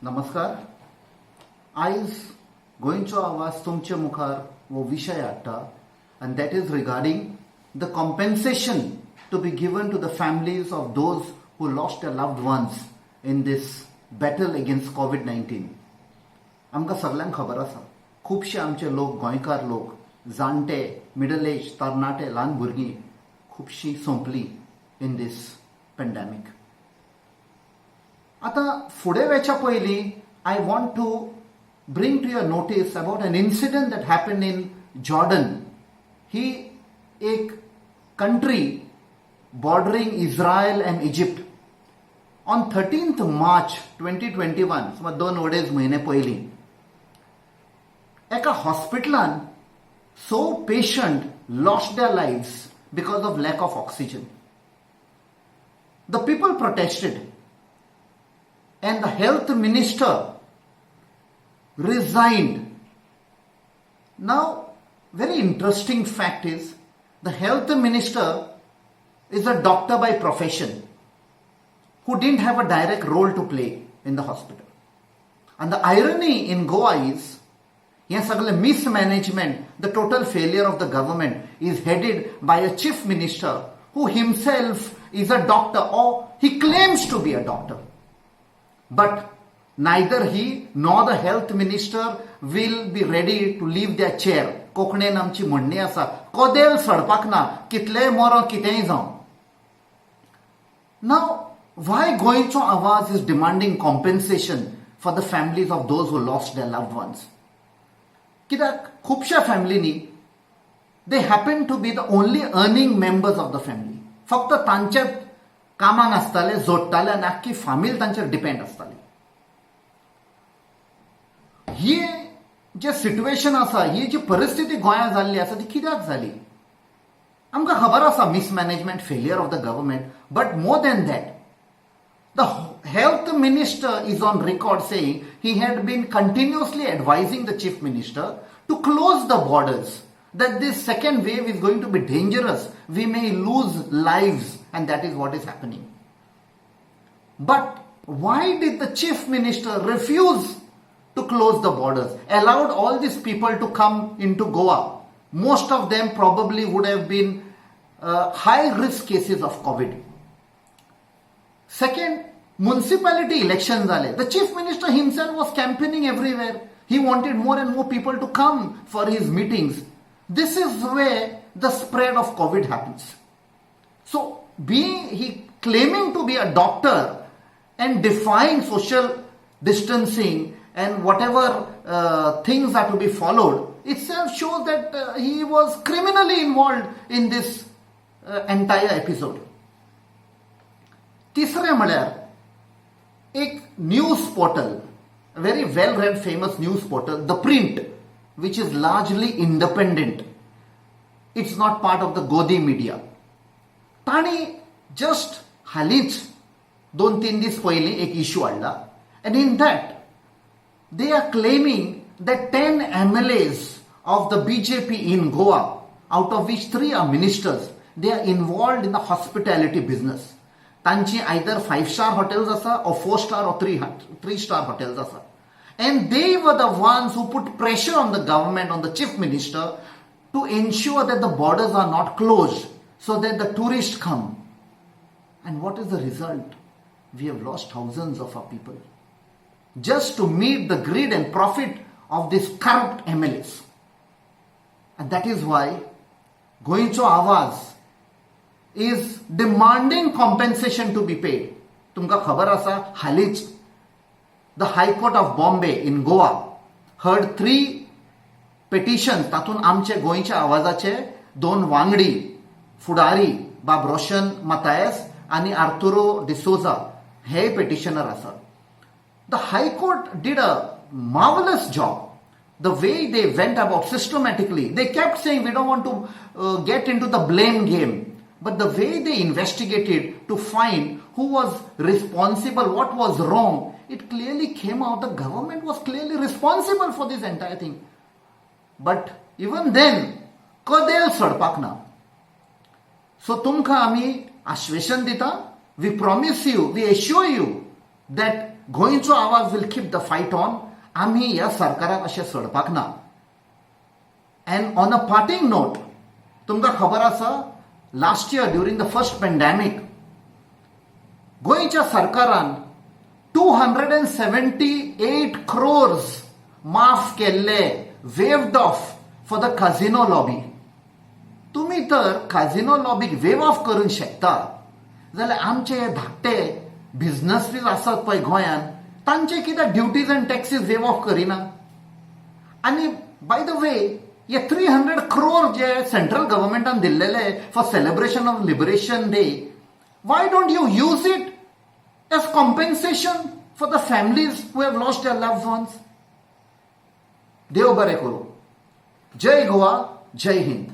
नमस्कार. आयज गोंयचो आवाज तुमचे मुखार वो विशय हाडटा and that is regarding the compensation to be given to the families of those who lost their loved ones in this battle against COVID-19. आमकां सगळ्यांक खबर आसा खुबशे आमचे लोक गोंयकार लोक जाणटे मिडल एज तरणाटे ल्हान भुरगीं खुबशीं सोंपलीं इन दीस पेंडेमीक. आता फुडें वचच्या पयलीं I want to bring to your notice about an incident that happened in Jordan. ही एक country bordering Israel and Egypt. On 13th March 2021, समज 2 म्हयने पयलीं, एका हॉस्पिटलान 100 patient lost their lives because of lack of oxygen. The people protested and the health minister resigned. Now, very interesting fact is the health minister is a doctor by profession who didn't have a direct role to play in the hospital. And the irony in Goa is mismanagement, the total failure of the government is headed by a chief minister who himself is a doctor, or he claims to be a doctor. But neither he nor the health minister will be ready to leave their chair. कोंकणीन आमची म्हणणी आसा, कोदेल सडपाक ना, कितलेय मरो कितेंय जावं. Now, why गोंयचो आवाज is demanding compensation for the families of those who lost their loved ones? कित्याक खुबश्या फॅमिलींनी they happen to be the only earning members of the family. फक्त तांचेच कामाक आसताले, जोडटाले आनी आख्खी फामील तांचेर डिपेंड आसताली. ही जे सिट्युएशन आसा, ही जी परिस्थिती गोंयांत जाल्ली आसा ती कित्याक जाली? आमकां खबर आसा mismanagement, failure of the government, but more than that, the health minister is on record saying he had been continuously advising the chief minister to close the borders, that this second wave is going to be dangerous, we may lose lives, and that is what is happening. But why did the chief minister refuse to close the borders, allowed all these people to come into Goa? Most of them probably would have been high risk cases of COVID. Second, municipality elections zale. The chief minister himself was campaigning everywhere. He wanted more and more people to come for his meetings. This is where the spread of COVID happens. So, he claiming to be a doctor and defying social distancing and whatever things are to be followed, itself shows that he was criminally involved in this entire episode. तिसरे म्हळ्यार एक news portal, very well read famous news portal, The Print, which is largely independent. It's not part of the Godi media. ताणी just हालींच 2-3 दीस पयलीं एक issue हाडला, and in that they are claiming that 10 MLAs of the BJP in Goa, out of which 3 are ministers, they are involved in the hospitality business. तांची either 5-star hotels asa or 4-star or 3-star hotels asa. And they were the ones who put pressure on the government, on the chief minister, to ensure that the borders are not closed so that the tourists come. And what is the result? We have lost thousands of our people just to meet the greed and profit of these corrupt MLAs. And that is why Goincho Awaz is demanding compensation to be paid. तुमकां खबर आसा हालींच the High Court of Bombay in Goa heard 3 petitions. तातूंत आमचे गोंयच्या आवाजाचे 2 वांगडी फुडारी, बाब रोशन मतायस आनी आर्थुरो डिसोजा, हे पेटिशनर आसात. The High Court did a marvelous job. The way they went about systematically, they kept saying we don't want to get into the blame game. But the way they investigated to find who was responsible, what was wrong, it clearly came out the government was clearly responsible for this entire thing. But even then, कदेल सडपाक ना. So तुमकां आमी आश्वासन दिता, we promise you, we assure you that गोंयचो आवाज will keep the fight on. आम्ही ह्या सरकाराक अशें सोडपाक ना. And on a parting note, तुमकां खबर आसा last year during the first pandemic गोंयच्या सरकारान 278 crores माफ केल्ले, waived off for the casino lobby. तुम्ही तर काझिनो लॉबीक वेव ऑफ करूंक शकता जाल्यार आमचे हे धाकटे बिझनेसीस आसात पळय गोंयांत, तांचे कित्याक duties and taxes waive off करिना? आनी बाय द वे, हे 300 crore जे सेंट्रल गव्हर्मेंटान दिल्लेले for celebration of liberation day, why don't you use it as compensation for the families who have lost their loved ones? देव बरें करूं. जय गोवा, जय हिंद.